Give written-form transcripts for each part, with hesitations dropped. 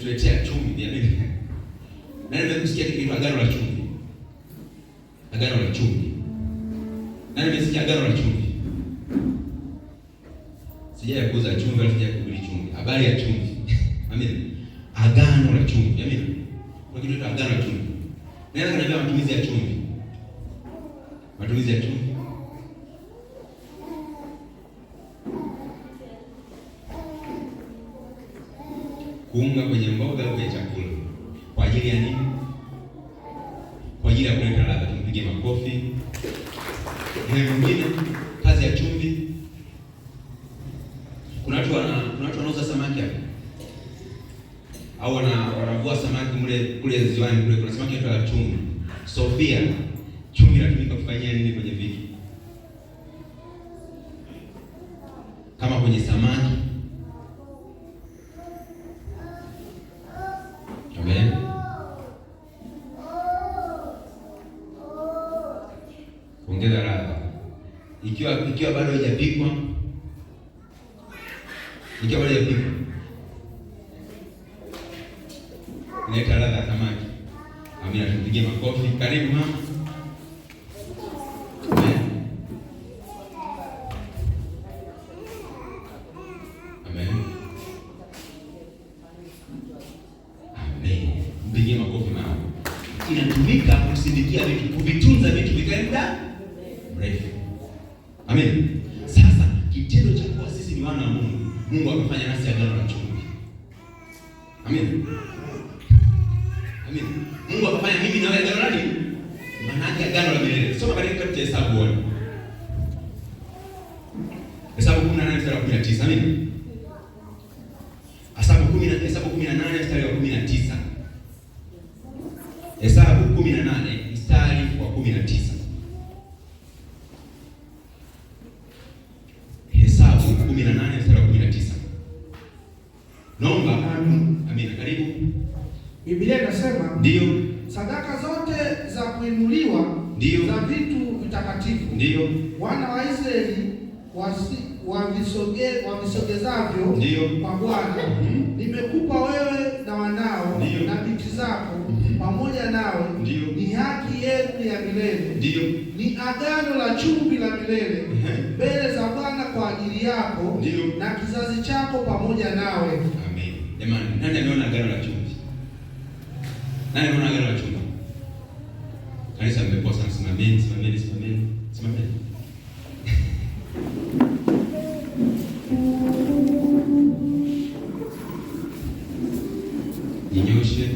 ametuletea chumvi. Amina. Nani amesikia kitu agano la chumvi? Agano la chumvi. Nani amesikia agano la chumvi? Sija kuuza chumvi wala sija kuhubiri chumvi. Habari ya chumvi. Amina. Agano la chumvi. Amina. Kwa kitu agano la chumvi. Nani ananiambia matumizi ya chumvi? Matumizi ya chumvi. Kuunga kwenye mboga au kwenye chakula. Kwa ajili ya nini? Kwa ajili ya kuleta ladha. Tumpige makofi. Na mwingine kazi ya chumvi. Kuna watu wanauza samaki hapa. Au wanavua samaki kule ziwani kule. Kuna samaki ya chumvi. Sofia, chumvi inatumika kufanyia nini kwenye vitu? Kama kwenye samaki. Amen. Ongeza ladha. Ikiwa bado haijapikwa. Inaleta ladha ya samaki. Amina, tupigie makofi. Karibu mama. Amen. Amen. Amen. Mpigie makofi mama. Inatumika kusindikia vitu, kuvitunza vitu vikaenda mrefu. Amen. Sasa kitendo cha kuwa sisi ni wana wa Mungu, Mungu amefanya nasi agano la chumvi. Amen. Amen. Mungu akafanya mimi na wewe agano la nini? Maana yake agano la milele. Soma katika kitabu cha Hesabu uone. Hesabu 18 mstari wa 19. Amen. Hesabu 18 mstari wa 19. Hesabu 18 mstari wa 19. Hesabu 18 mstari wa 19. Naomba. Amina. Karibu. Biblia inasema ndio sadaka zote za kuinuliwa ndio za vitu vitakatifu ndio wana wa Israeli wavisogezavyo ndio kwa Bwana nimekupa wewe na wanao na binti zako pamoja nawe, ni haki yenu ya milele, ni agano la chumvi la milele mbele za Bwana kwa ajili yako na kizazi chako pamoja nawe. Amen. Jamani, nani ameona agano la chumvi? Nani ameona agano la chumvi? Kanisa mmepoa sana. Simameni. Jinyoshe.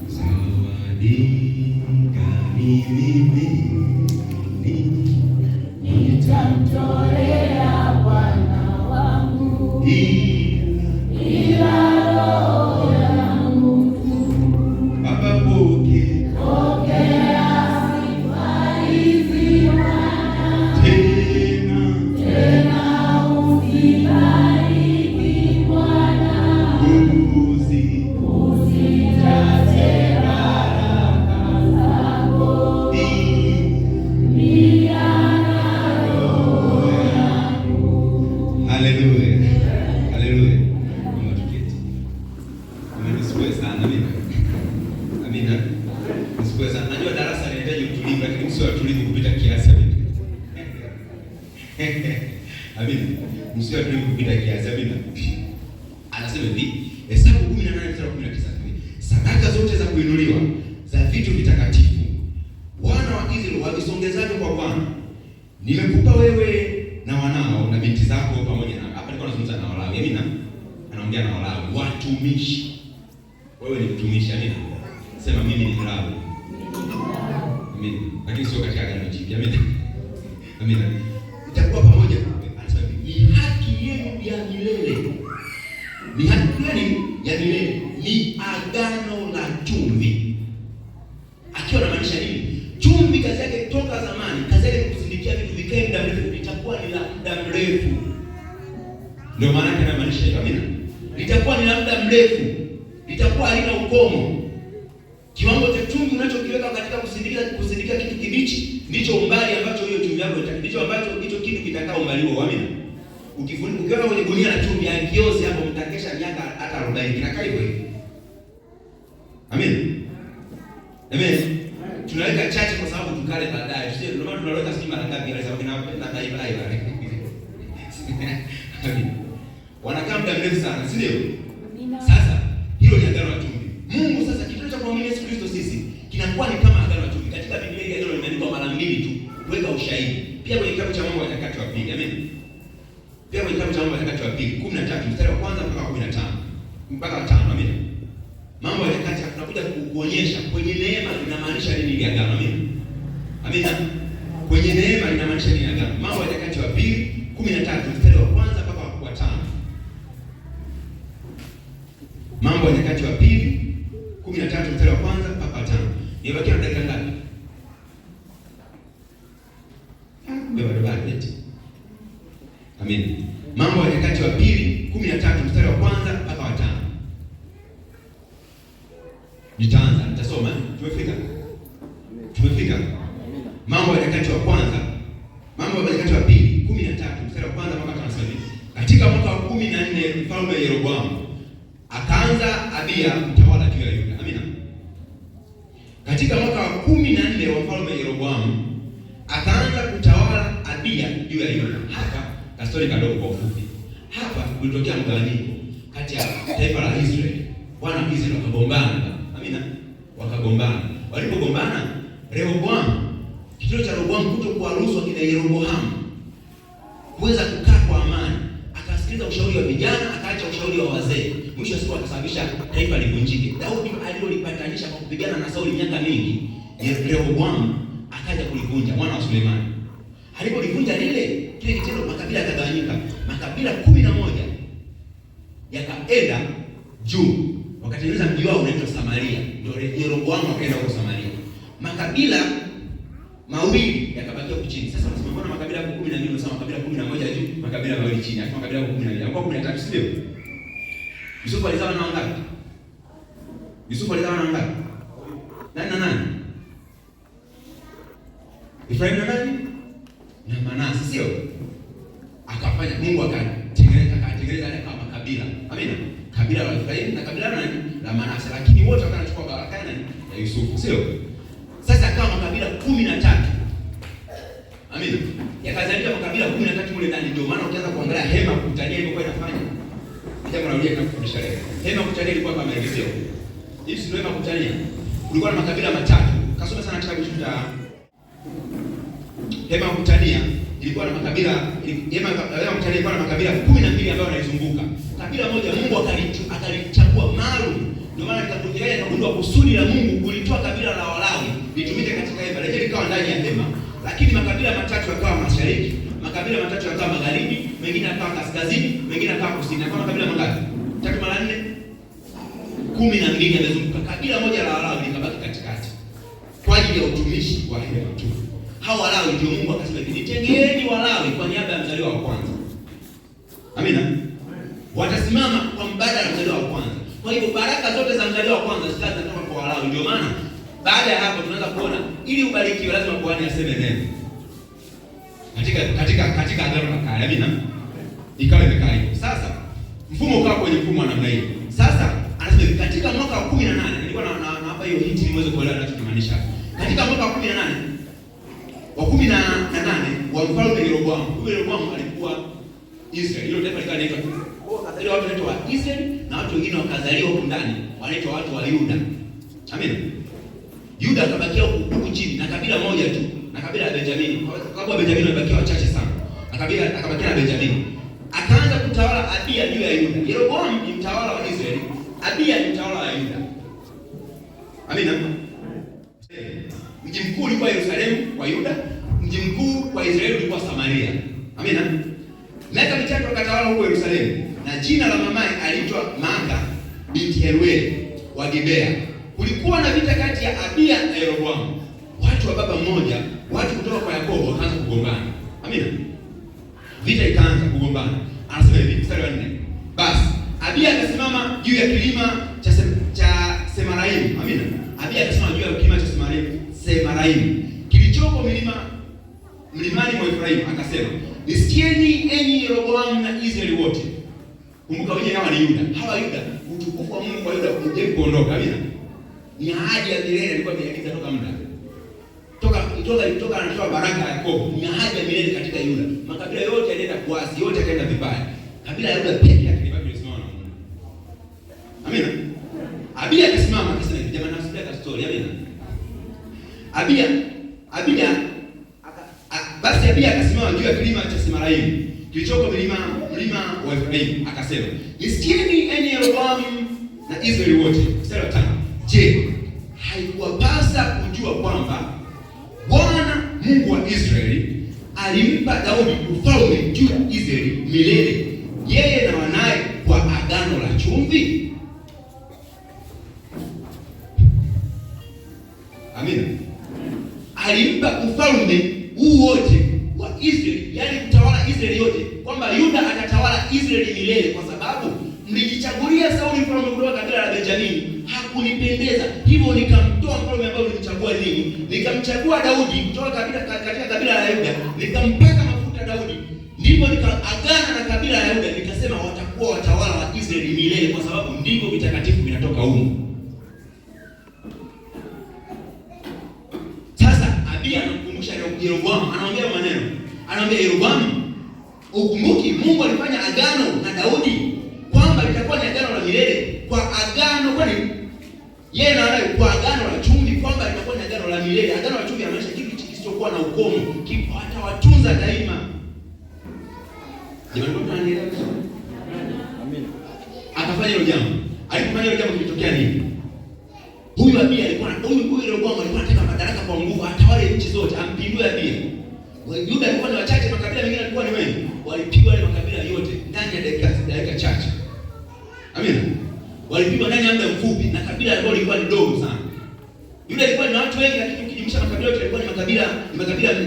Zawadi gani mimi nitamtolea Bwana wangu ila roho yangu Baba pokea sifa hizi Bwana, tena usibariki Bwana, usijaze baraka zako na roho yangu. Haleluya. Haleluya. Mama tuketi. Mmenisikia sana. Amina. Amina. Msikie sana. Najua darasa linahitaji utulivu, lakini msio watulivu kupita kiasi. Amina. Msio watulivu kupita kiasi. Amina. Anasema hivi, Hesabu 18 mstari wa 19. Sadaka zote za kuinuliwa za vitu vitakatifu wana wa Israeli wavisongezavyo kwa Bwana nimekupa wewe na wanao na binti zako pamoja na. Hapa niko nazungumza na Walawi. Amina. Anaongea na Walawi, watumishi. Wewe ni mtumishi. Amina. Sema mimi ni Mlawi. Amina. Lakini sio katika agano jipya. Amina. Amina. Itakuwa pamoja. Anasema ni haki yenu ya milele. Ni haki yenu ya milele. Ni agano la chumvi. Akiwa anamaanisha nini? Chumvi kazi yake toka zamani, kazi yake ni kusindikia vitu vikae muda mrefu, litakuwa ni la muda mrefu. Ndio maana yake anamaanisha hiyo. Amina. Litakuwa ni la muda mrefu. Litakuwa halina ukomo. Kiwango cha chumvi unachokiweka katika kusindikia kitu kibichi ndicho umbali ambacho hiyo chumvi yako ndicho ambacho hicho kitu kitakao umbali huo. Amina. Ukiona kwenye gunia la chumvi akiozi hapo, mtakesha miaka hata 40 kinakaa hivyo hivyo. Amen. Amen. Tunaweka chache kwa sababu tukale baadaye. Sio ndio maana tunaweka sima mara ngapi kwa sababu kinapenda daiva. Amen. Wanakaa muda mrefu sana, si ndio? Sasa hilo ni agano la chumvi. Mungu sasa kitendo cha kuamini Yesu Kristo sisi kinakuwa ni kama agano la chumvi. Katika Biblia hii agano limeandikwa mara 2 tu kuweka ushahidi. Pia kwenye kitabu cha Mambo ya Nyakati wa Pili. Amen. Pia kwenye kitabu cha Mambo ya Nyakati wa Pili 13 mstari wa kwanza mpaka 15 mpaka 5. Amen. Mambo ya Nyakati tunakuja kuonyesha kwenye neema linamaanisha nini ile agano. Amen. Amen. Kwenye neema linamaanisha nini agano? Mambo ya Nyakati wa Pili 13 mstari wa kwanza mpaka wa 5. Mambo ya Nyakati wa Pili 13 mstari wa kwanza mpaka 5. Nimebakia dakika ngapi? Bado. Amen. Mambo ya Nyakati wa Pili 13 mstari wa kwanza mpaka wa 5. Nitasoma. Tumefika. Mambo ya Nyakati wa kwanza. Mambo ya Nyakati wa Pili 13 mstari wa kwanza mpaka 5. Katika mwaka wa 14 mfalme Yeroboamu akaanza Abiya mtawala juu ya Yuda. Amina. Katika mwaka wa 14 wa mfalme Yeroboamu akaanza kutawala Abiya juu ya Yuda. Hapa kastori kadogo kwa ufupi. Hapa kulitokea mgawanyiko kati ya taifa la Israeli. Wana wa Israeli wakagombana. Amina. Wakagombana. Walipogombana, Rehoboamu, kitendo cha Rehoboamu kutokuwaruhusu akina Yeroboamu kuweza kukaa kwa amani, akasikiliza ushauri wa vijana, akaacha ushauri wa wazee. Mwisho wa siku akasababisha taifa livunjike. Daudi alilolipatanisha kwa kupigana na Sauli miaka mingi, Rehoboamu akaja kulivunja, mwana wa Sulemani. Alipolivunja lile kile kitendo, makabila yakagawanyika. Makabila 11 yakaenda juu, wakatengeneza mji wao unaitwa Samaria. Ndio Yeroboamu akaenda huko Samaria. Makabila mawili yakabakia huko chini. Sasa tunasema mbona makabila 12 unasema makabila 11 juu, makabila mawili chini. Hapo makabila 12. Hapo 13 sio? Yusufu alizaa na wangapi? Yusufu alizaa na wangapi? Nani na nani? Efraim na nani? Na Manase, sio? Akafanya Mungu akatengeneza yale kama makabila. Amina. Kabila la Efraim na kabila la nani? La Manase. Lakini wote wakanachukua baraka ya Yusufu, sio? Sasa kama makabila 13. Amina. Yakazaliwa makabila 13 kule ndani. Ndio maana ukianza kuangalia hema kutania ilikuwa inafanya. Jambo la ulia kufundisha leo. Hema kutania ilikuwa kama maelezo. Hivi ndio hema kutania. Kulikuwa na makabila matatu. Kasoma sana kitabu cha hema kutania ilikuwa na makabila, hema kutania ilikuwa na makabila 12 ambayo yanaizunguka. Kabila moja Mungu akalichagua maalum. Ndio maana nikapokelea nikagundua kusudi la Mungu kulitoa kabila la Walawi litumike katika hema. Lenyewe likawa ndani ya hema. Lakini makabila matatu yakawa mashariki, makabila matatu yakawa magharibi, mengine yakawa kaskazini, mengine yakawa kusini. Kwa makabila mangapi? 3 mara 4 12 yamezunguka. Kabila moja la Walawi likabaki katikati kwa ajili ya utumishi wa hema tu. Hao Walawi ndio Mungu akasema nitengeeni Walawi kwa niaba ya mzaliwa wa kwanza. Amina. Watasimama kwa mbadala wa mzaliwa wa kwanza. Kwa hivyo baraka zote za mzaliwa wa kwanza zitatoka kwa Walawi. Ndio maana baada ya hapo tunaanza kuona ili ubarikiwe lazima kuhani aseme neno. Katika agano la kale. Amina. Ikawa imekaa hivyo. Sasa mfumo ukawa kwenye mfumo wa namna hiyo. Sasa anasema katika mwaka wa 18 nilikuwa na hapa hiyo hiti niweze kuelewa ninachomaanisha. Katika mwaka wa 18 wa mfalme Yeroboamu. Yeroboamu alikuwa Israeli. Hilo taifa likawa linaitwa watu wanaitwa wa Israeli na watu wengine wakazaliwa huko ndani wanaitwa watu wa Yuda. Amina. Yuda akabakia huko chini na kabila moja tu, na kabila la Benjamini. Kwa sababu Benjamini wamebakia wachache sana. Na kabila akabakia na Benjamini. Akaanza kutawala Abiya juu ya Yuda. Yeroboamu ni mtawala wa Israeli, Abiya ni mtawala wa Yuda. Amina. Mji mkuu ulikuwa Yerusalemu kwa Yuda, mji mkuu kwa Israeli ulikuwa Samaria. Amina. Miaka mitatu akatawala huko Yerusalemu, na jina la mamaye aliitwa Maaka binti Herueli wa Gibea. Kulikuwa na vita kati ya Abiya na Yeroboamu. Watu wa baba mmoja, watu kutoka kwa Yakobo wakaanza kugombana. Amina. Vita ikaanza kugombana. Anasema hivi mstari wa 4. Basi Abiya akasimama juu ya kilima cha Semaraimu. Amina. Abiya akasimama juu ya kilima cha Semaraimu kilichoko mlimani mwa Efraimu, akasema nisikieni enyi Yeroboamu na Israeli wote. Kumbuka wenyewe hawa ni Yuda. Hawa Yuda, utukufu wa Mungu kwa Yuda kuondoka. Amina. Ni ahadi ya milele alikuwa ameagiza toka muda. Toka anatoa baraka ya Yakobo. Ni ahadi ya milele katika Yuda. Makabila yote yanaenda kuasi, yote yakaenda vibaya. Kabila ya Yuda pekee yake libaki lisimama na Mungu. Amina. Abia akasimama akisema jamani, nasikia ka story. Amina. Basi Abia akasimama juu ya kilima cha Semaraimu kilichoko mlima wa Efraimu, akasema, nisikieni enyi Yeroboamu na Israeli wote. Mstari wa 5. Je, haikuwapasa kujua kwamba Bwana Mungu wa Israeli alimpa Daudi ufalme juu ya Israeli milele, yeye na wanaye kwa agano la chumvi? Amina. Alimpa ufalme huu wote wa Israeli, yani kutawala Israeli yote, kwamba Yuda atatawala Israeli milele, kwa sababu mlijichagulia Sauli mfalme kutoka kabila la Benjamini, hakunipendeza, hivyo nikamtoa mfalme ambaye ulimchagua ninyi, nikamchagua Daudi kutoka katika kabila la Yuda, nikampaka mafuta Daudi, ndipo nikaagana na kabila la Yuda, nikasema watakuwa watawala wa Israeli milele, kwa sababu ndivyo vitakatifu vinatoka huko. Sasa Abia anamkumbusha Yeroboamu, anamwambia maneno, anamwambia Yeroboamu, ukumbuki Mungu alifanya agano na Daudi kwamba litakuwa ni agano la milele, kwa agano, kwani yeye na wale kwa agano la chumvi, kwamba litakuwa ni agano la milele. Agano la chumvi inamaanisha kitu kisichokuwa na ukomo, atawatunza daima. Jamani, ndio tunaendelea. Amina. Akafanya hilo jambo. Alipofanya hilo jambo kilitokea nini? Huyu Abia alikuwa huyu Yeroboamu alikuwa anataka madaraka kwa nguvu, atawale nchi zote, ampindue Abia. Yuda alikuwa ni wachache, makabila mengine alikuwa ni wengi. Walipigwa wale makabila yote ndani ya dakika chache. Amina. Walipigwa ndani ya muda mfupi, na kabila ambalo lilikuwa ni dogo sana. Yuda alikuwa ni watu wengi, lakini ukijumlisha makabila yote yalikuwa ni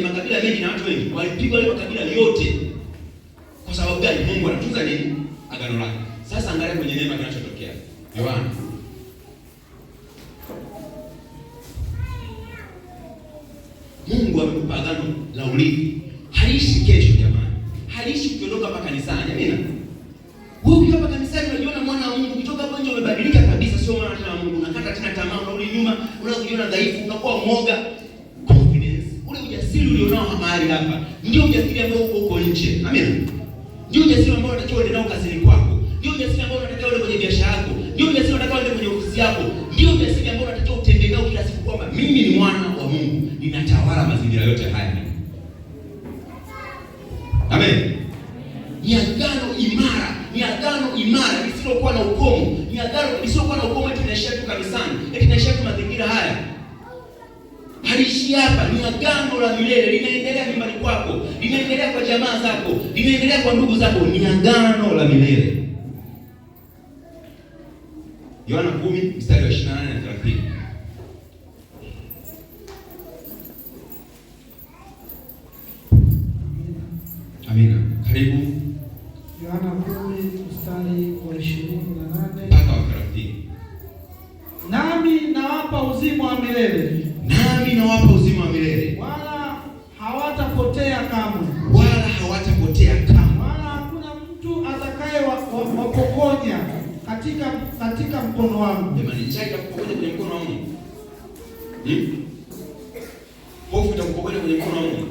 makabila mengi na watu wengi. Walipigwa wale makabila yote. Kwa sababu gani? Mungu anatunza nini? Agano lake. Sasa angalia kwenye neema kinachotokea. Yohana. Mungu amekupa agano la urithi. Haliishi kesho jamani. Haliishi ukiondoka hapa kanisani. Amina. Wewe ukiwa hapa kanisani unajiona mwana wa Mungu, ukitoka hapo nje umebadilika kabisa, sio mwana tena wa Mungu. Unakata tena tamaa, unarudi nyuma, unajiona dhaifu, unakuwa mwoga. Confidence, ule ujasiri ulionao mahali hapa, ndio ujasiri ambao uko huko nje. Amina. Ndio ujasiri ambao unatakiwa uende nao kazini kwako. Ndio ujasiri ambao unatakiwa uende kwenye biashara yako. Ndio ujasiri unatakiwa uende kwenye ofisi yako. Ndio ujasiri ambao unatakiwa utembee nao kila siku, kwamba mimi ni mwana wa Mungu, ninatawala mazingira yote haya. Amen. Ni agano imara, ni agano imara lisilokuwa na ukomo, ni agano lisilokuwa na ukomo eti tunaishia tu kanisani, eti tunaishia tu mazingira haya. Haliishi hapa, ni agano la milele, linaendelea nyumbani kwako, linaendelea kwa jamaa zako, linaendelea kwa ndugu zako, ni agano la milele. Yohana 10 mstari wa 28 na 30. Amina. Karibu. Yohana 10 mstari wa 28 mpaka wa 30. Nami nawapa uzima wa milele. Nami nawapa uzima wa milele. Wala hawatapotea kamwe. Wala hawatapotea kamwe. Wala hakuna mtu atakaye wapokonya katika mkono wangu. Jamani, chai itakupokonya kwenye mkono wangu. Hofu itakupokonya kwenye mkono wangu.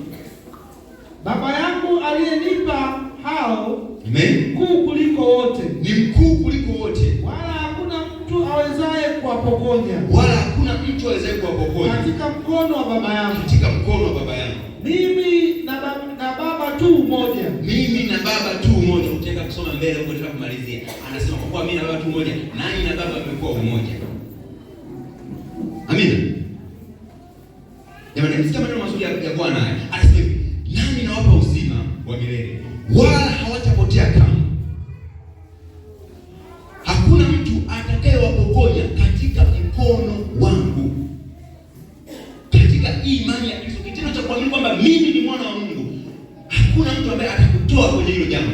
Baba yangu aliyenipa hao, amen, mkuu kuliko wote. Ni mkuu kuliko wote. Wala hakuna mtu awezaye kuwapokonya. Wala hakuna mtu awezaye kuwapokonya katika mkono wa Baba yangu. Katika mkono wa Baba yangu. Mimi na Baba tu mmoja. Mimi na Baba tu mmoja. Utaenda kusoma mbele huko tena kumalizia. Anasema kwa kuwa mimi na Baba tu mmoja, nani na Baba wamekuwa umoja. Amina. Jamani, msikia maneno mazuri ya Bwana haya. Anasema nami nawapa uzima wa milele, wala hawatapotea kamwe. Hakuna mtu atakayewapokonya katika mkono wangu. Katika imani ya Kristo, kitendo cha kuamini kwamba mimi ni mwana wa Mungu, hakuna mtu ambaye atakutoa kwenye hilo jambo.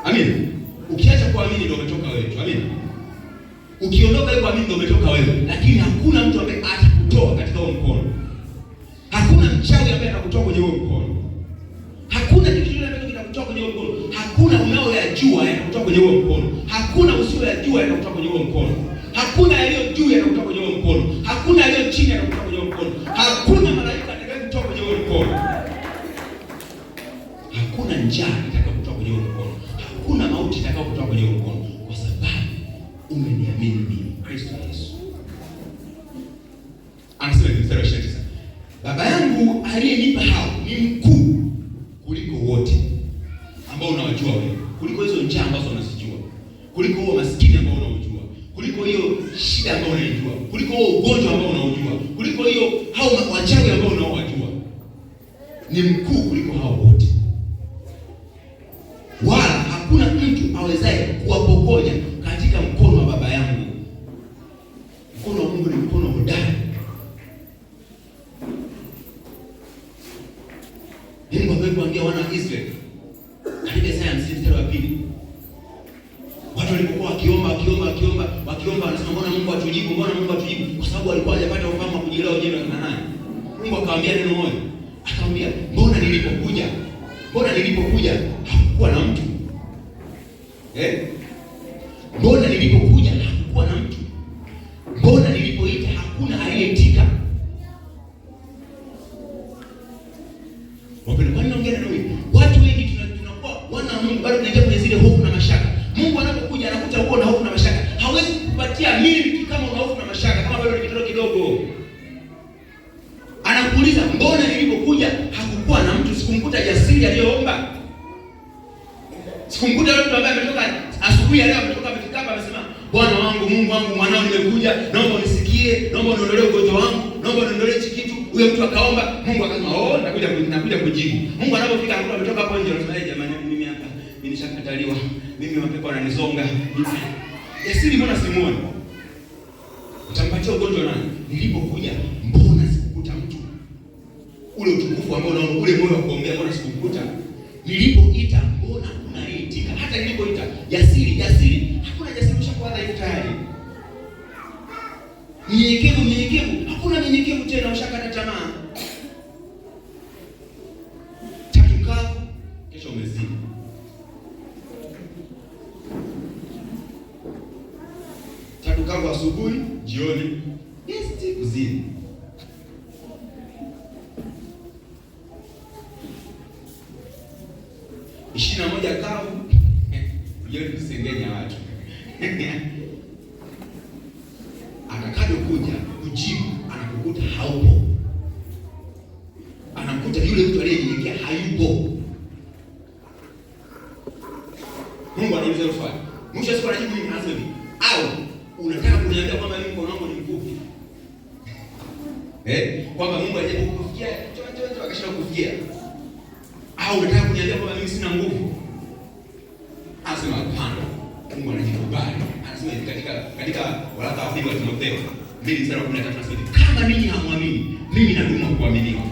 Amina. Ukiacha kuamini ndio umetoka wewe tu. Amina. Ukiondoka hiyo kuamini ndio umetoka wewe, lakini hakuna mtu ambaye atakutoa katika huo mkono. Hakuna mchawi ambaye atakutoa kwenye huo mkono. unayoyajua yanakutoka kwenye huo mkono. Hakuna usiyoyajua yanakutoka kwenye huo mkono. Hakuna yaliyo juu yanakutoka kwenye huo mkono. Hakuna yaliyo chini yanakutoka kwenye huo mkono. Hakuna malaika atakayekutoka kwenye huo mkono. Hakuna njaa itakayokutoka kwenye huo mkono. Hakuna mauti itakayokutoka kwenye huo mkono, kwa sababu umeniamini mimi, Kristo Yesu. Anasema hivi mstari wa 29. Baba yangu aliyenipa hao ni mkuu kuliko wote ambao unawajua wewe, kuliko hizo njaa ambazo unazijua, kuliko huo maskini ambao unaojua, kuliko hiyo shida ambayo unaijua, kuliko huo ugonjwa ambao unaojua, kuliko hiyo hao wachawi ambao unaowajua. Ni mkuu kuliko hao wote, wala hakuna mtu awezaye kuwapokonya katika mkono wa Baba yangu. Mkono wa Mungu ni mkono hodari. Mungu alipoambia wana wa Israeli katika Isaya 50:2, watu walipokuwa wakiomba wanasema mbona Mungu atujibu? Kwa sababu walikuwa hajapata ufahamu wa kujielewa wenyewe na nani. Mungu akamwambia neno moja, akamwambia mbona nilipokuja hakukuwa na mtu? Mbona nilipokuja hakukuwa na mtu? Mbona nilipoita hakuna aliyeitika? Wapendwa, kwa nini naongea neno hili? Watu wengi tunakuwa wana wa Mungu bado tunaingia kwenye zile hofu na mashaka. Mungu anapokuja anakuta uko na hofu na mashaka. Hawezi kukupatia miliki kama una hofu na mashaka, kama bado ni kitoto kidogo. Anakuuliza mbona nilipokuja hakukuwa na mtu? Sikumkuta jasiri aliyoomba. Sikumkuta yule mtu ambaye ametoka asubuhi ya leo, ametoka amefikapa amesema, Bwana wangu, Mungu wangu, mwanao nimekuja, naomba unisikie, naomba uniondolee ugonjwa wangu, naomba uniondolee hichi kitu. Huyo mtu akaomba, Mungu akasema, nakuja kujibu. Mungu anapofika anakuwa ametoka hapo nje, anasema, jamani, mimi hapa nishakataliwa. Mimi mapepo yananisonga. Jasiri mbona simuoni? Utampatia ugonjwa nani? Nilipokuja mbona sikukuta mtu? Ule utukufu ambao unaona, ule moyo wa kuombea, mbona sikukuta? Nilipoita mbona kuna itika? Hata nilipoita jasiri, hakuna jasiri, ushakuwa dhaifu tayari. Nyenyekevu, hakuna nyenyekevu tena, ushakata tamaa. Tatu kavu, kesho umezini. Tatu kavu asubuhi, jioni, kuzini. Ishirini na moja kavu, jioni kusengenya watu. Atakapokuja kujibu anakukuta haupo. Anakuta yule mtu aliyenyenyekea hayupo. Mungu anauliza swali. Mwisho siku anajibu nini? Anasema hivi, au unataka kuniambia kwamba mimi mkono wangu ni mfupi? Kwamba Mungu alijaribu kukufikia, akashinda kukufikia. Au unataka kuniambia kwamba mimi sina nguvu? Anasema hapana. Mungu anajikubali. Anasema katika waraka wa pili wa Timotheo 2:13, kama ninyi hamwamini, mimi nadumu kuaminiwa.